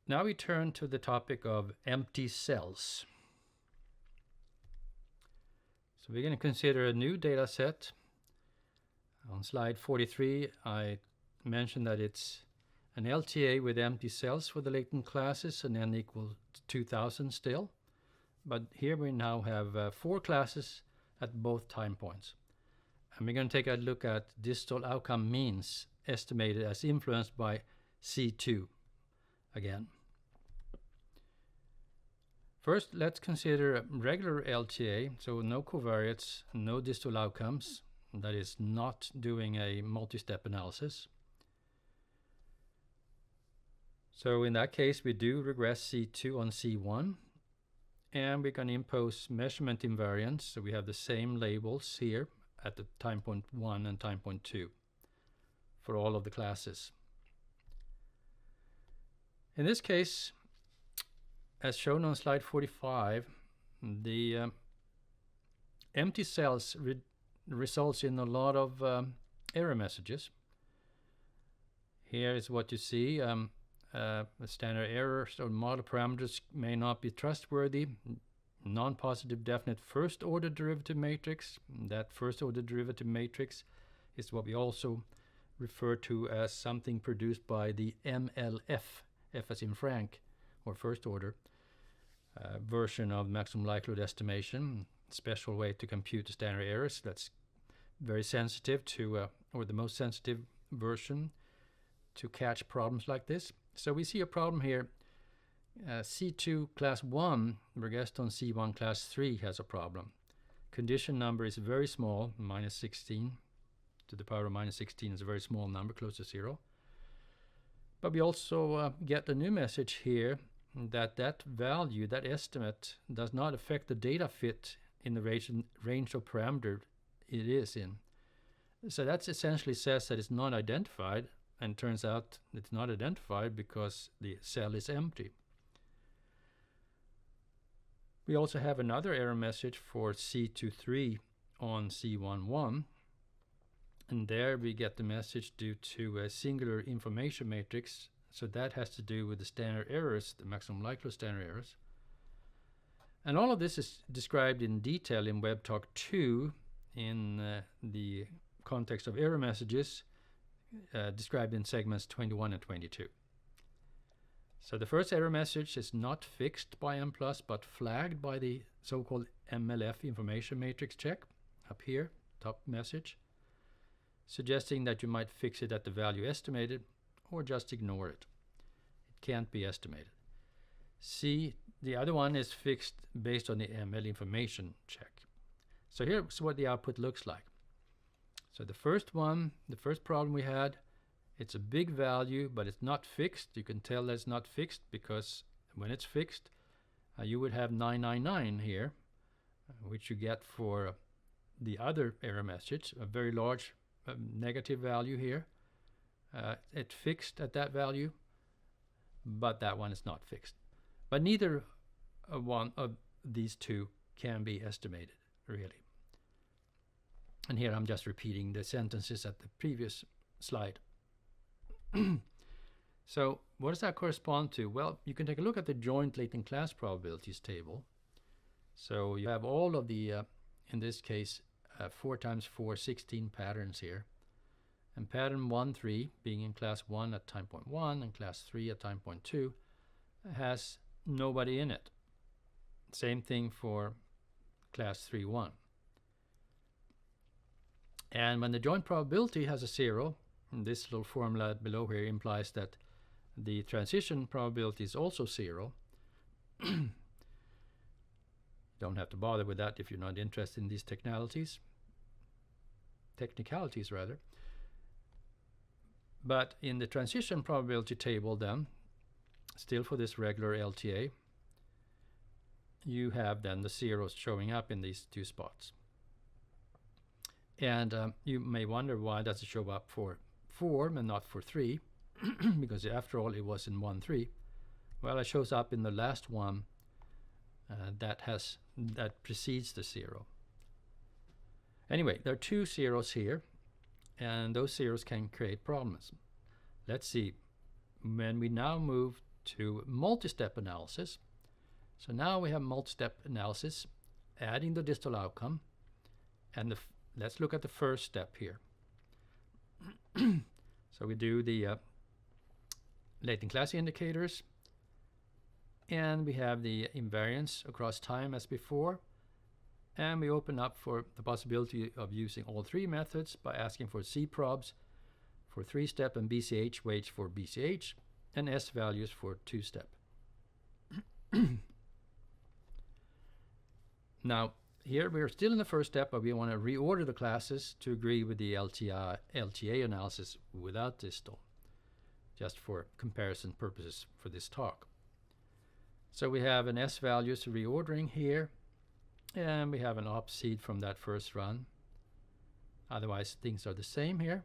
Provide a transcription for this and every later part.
Now we turn to the topic of empty cells. So we're going to consider a new data set. On slide 43, I mentioned that it's an LTA with empty cells for the latent classes and n equals 2000 still. But here we now have 4 classes at both time points. And we're going to take a look at distal outcome means estimated as influenced by C2 again. First, let's consider a regular LTA, so no covariates, no distal outcomes, that is not doing a multi-step analysis. So in that case, we do regress C2 on C1, and we can impose measurement invariance, so we have the same labels here at the time point 1 and time point 2 for all of the classes. In this case, as shown on slide 45, the empty cells results in a lot of error messages. Here is what you see. The standard errors or model parameters may not be trustworthy. Non-positive definite first-order derivative matrix. That first-order derivative matrix is what we also refer to as something produced by the MLF, F as in Frank, or first-order version of maximum likelihood estimation. Special way to compute the standard errors. That's very sensitive to, or the most sensitive version to catch problems like this. So we see a problem here. C2 class 1 regressed on C1 class 3 has a problem. Condition number is very small, minus 16 to the power of minus 16 is a very small number, close to 0. But we also get a new message here that value, that estimate, does not affect the data fit in the range of parameter it is in. So that essentially says that it's not identified, and turns out it's not identified because the cell is empty. We also have another error message for C23 on C11, and there we get the message due to a singular information matrix. So that has to do with the standard errors, the maximum likelihood standard errors. And all of this is described in detail in Webtalk 2 in the context of error messages, described in segments 21 and 22. So the first error message is not fixed by Mplus, but flagged by the so-called MLF information matrix check up here, top message, suggesting that you might fix it at the value estimated or just ignore it. It can't be estimated. C, the other one is fixed based on the ML information check. So here's what the output looks like. So the first one, the first problem we had, it's a big value, but it's not fixed. You can tell that it's not fixed because when it's fixed, you would have 999 here, which you get for the other error message, a very large negative value here. It's fixed at that value, but that one is not fixed. But neither one of these two can be estimated, really. And here I'm just repeating the sentences at the previous slide. So what does that correspond to? Well, you can take a look at the joint latent class probabilities table. So you have all of the, in this case, 4 times 4, 16 patterns here. And pattern 1, 3, being in class 1 at time point 1 and class 3 at time point 2, has nobody in it. Same thing for class 3, 1. And when the joint probability has a 0, this little formula below here implies that the transition probability is also 0. Don't have to bother with that if you're not interested in these technicalities rather. But in the transition probability table then, still for this regular LTA, you have then the zeros showing up in these two spots. And you may wonder, why does it show up for 4 and not for 3? Because after all, it was in 1, 3. Well, it shows up in the last one that precedes the 0. Anyway, there are 2 zeros here, and those zeros can create problems. Let's see. When we now move to multi-step analysis. So now we have multi-step analysis, adding the distal outcome, and let's look at the first step here. So we do the latent class indicators, and we have the invariance across time as before, and we open up for the possibility of using all three methods by asking for C-probs for 3-step and BCH weights for BCH, and S values for 2-step. Now, here we are still in the first step, but we want to reorder the classes to agree with the LTA analysis without distal, just for comparison purposes for this talk. So we have an S values reordering here, and we have an op seed from that first run. Otherwise, things are the same here.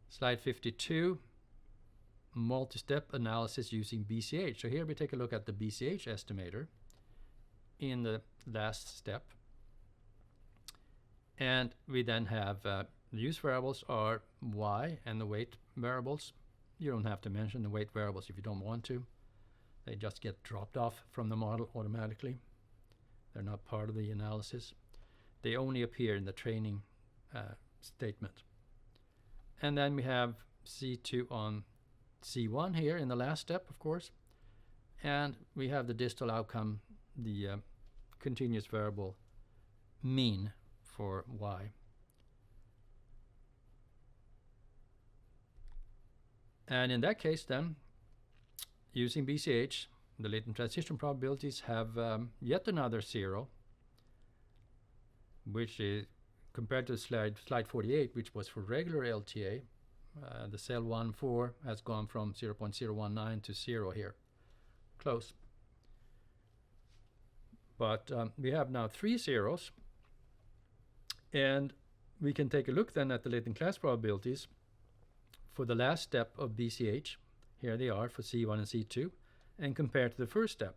Slide 52, multi-step analysis using BCH. So here we take a look at the BCH estimator in the last step. And we then have the use variables are Y, and the weight variables. You don't have to mention the weight variables if you don't want to. They just get dropped off from the model automatically. They're not part of the analysis. They only appear in the training statement. And then we have C2 on C1 here in the last step, of course. And we have the distal outcome, the continuous variable mean for Y. And in that case then, using BCH, the latent transition probabilities have yet another 0, which is compared to slide 48, which was for regular LTA. The cell 1,4 has gone from 0.019 to 0 here. Close. But we have now 3 zeros, and we can take a look then at the latent class probabilities for the last step of BCH. Here they are for C1 and C2, and compare to the first step.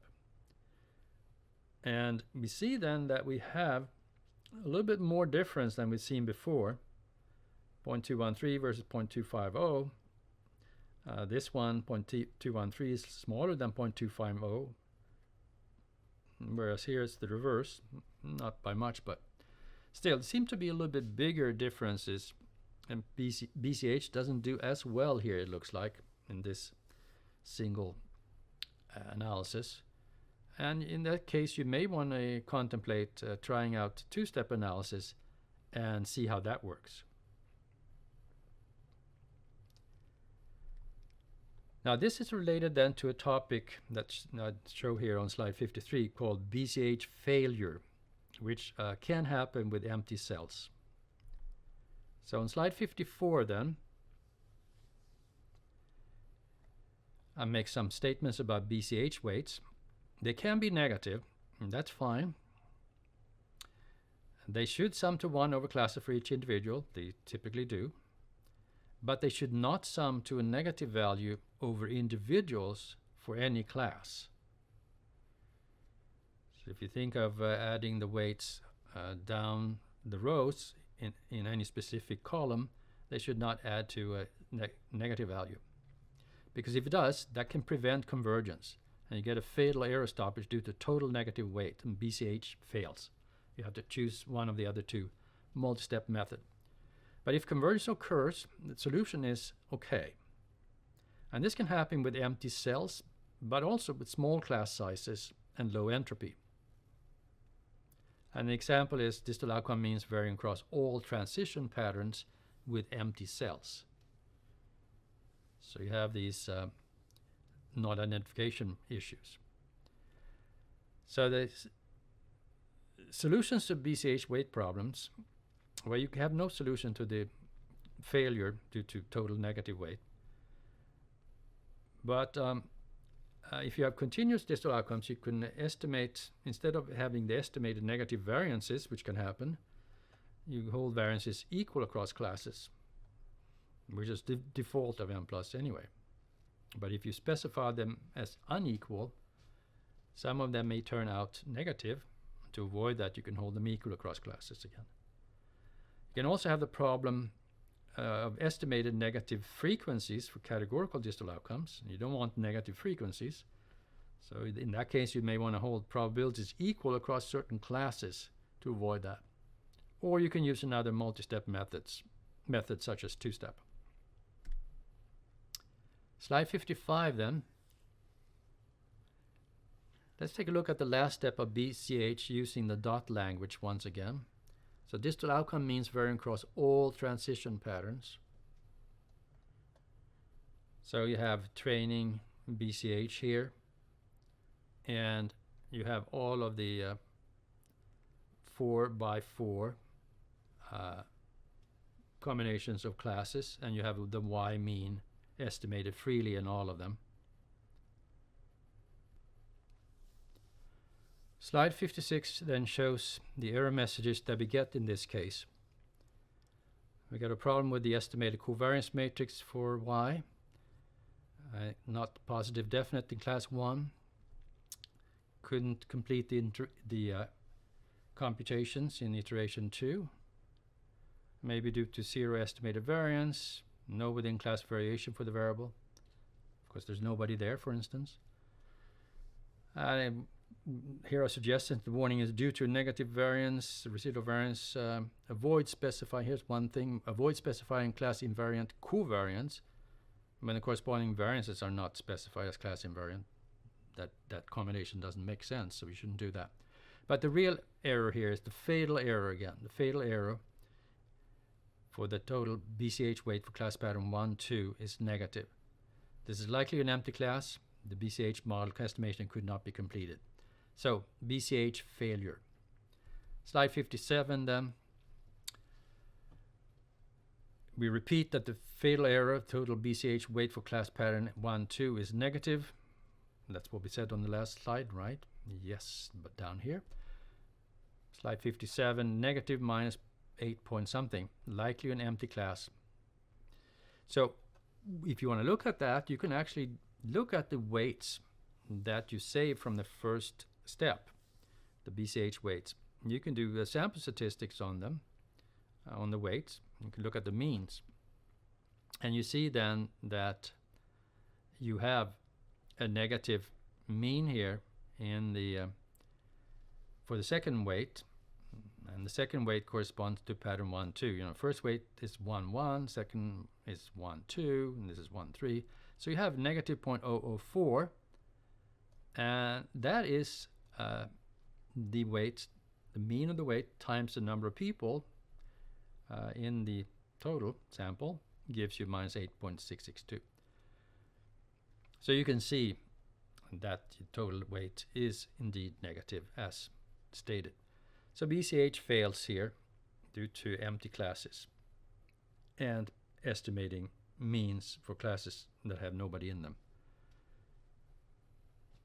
And we see then that we have a little bit more difference than we've seen before. 0.213 versus 0.250. This one, 0.213, is smaller than 0.250, whereas here it's the reverse, not by much, but still, it seems to be a little bit bigger differences, and BCH doesn't do as well here, it looks like, in this single analysis. And in that case, you may want to contemplate trying out 2-step analysis and see how that works. Now this is related then to a topic that's shown here on slide 53 called BCH failure, which can happen with empty cells. So on slide 54 then, I make some statements about BCH weights. They can be negative, and that's fine. They should sum to 1 over class for each individual. They typically do. But they should not sum to a negative value over individuals for any class. So if you think of adding the weights down the rows in any specific column, they should not add to a negative value. Because if it does, that can prevent convergence. And you get a fatal error stoppage due to total negative weight, and BCH fails. You have to choose one of the other two, multi-step method. But if convergence occurs, the solution is okay. And this can happen with empty cells, but also with small class sizes and low entropy. And the example is distal outcome means varying across all transition patterns with empty cells. So you have these not identification issues. So the solutions to BCH weight problems, where you have no solution to the failure due to total negative weight. But if you have continuous distal outcomes, you can estimate, instead of having the estimated negative variances, which can happen, you hold variances equal across classes, which is the default of Mplus anyway. But if you specify them as unequal, some of them may turn out negative. To avoid that, you can hold them equal across classes again. You can also have the problem of estimated negative frequencies for categorical distal outcomes. You don't want negative frequencies. So in that case, you may want to hold probabilities equal across certain classes to avoid that. Or you can use another multi-step methods such as two-step. Slide 55 then. Let's take a look at the last step of BCH using the dot language once again. So distal outcome means varying across all transition patterns. So you have training BCH here, and you have all of the 4x4 combinations of classes, and you have the Y mean estimated freely in all of them. Slide 56 then shows the error messages that we get in this case. We got a problem with the estimated covariance matrix for Y, not positive definite in class 1. Couldn't complete the computations in iteration 2, maybe due to 0 estimated variance, no within class variation for the variable. Of course, there's nobody there, for instance. Here are suggestions. The warning is due to negative variance, residual variance. Avoid specifying. Here's one thing: avoid specifying class invariant covariance when the corresponding variances are not specified as class invariant. That combination doesn't make sense, so we shouldn't do that. But the real error here is the fatal error again. The fatal error for the total BCH weight for class pattern 1, 2 is negative. This is likely an empty class. The BCH model estimation could not be completed. So BCH failure. Slide 57 then. We repeat that the fatal error total BCH weight for class pattern 1, 2 is negative. That's what we said on the last slide, right? Yes, but down here. Slide 57, negative minus 8 point something, likely an empty class. So if you want to look at that, you can actually look at the weights that you save from the first step, the BCH weights. You can do the sample statistics on them, on the weights. You can look at the means. And you see then that you have a negative mean here in the for the second weight, and the second weight corresponds to pattern 1, 2. You know, first weight is 1, 1, second is 1, 2, and this is 1, 3. So you have negative 0.004, and that is the weight, the mean of the weight times the number of people in the total sample gives you minus 8.662. So you can see that the total weight is indeed negative as stated. So BCH fails here due to empty classes and estimating means for classes that have nobody in them.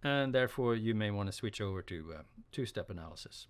And therefore you may want to switch over to two-step analysis.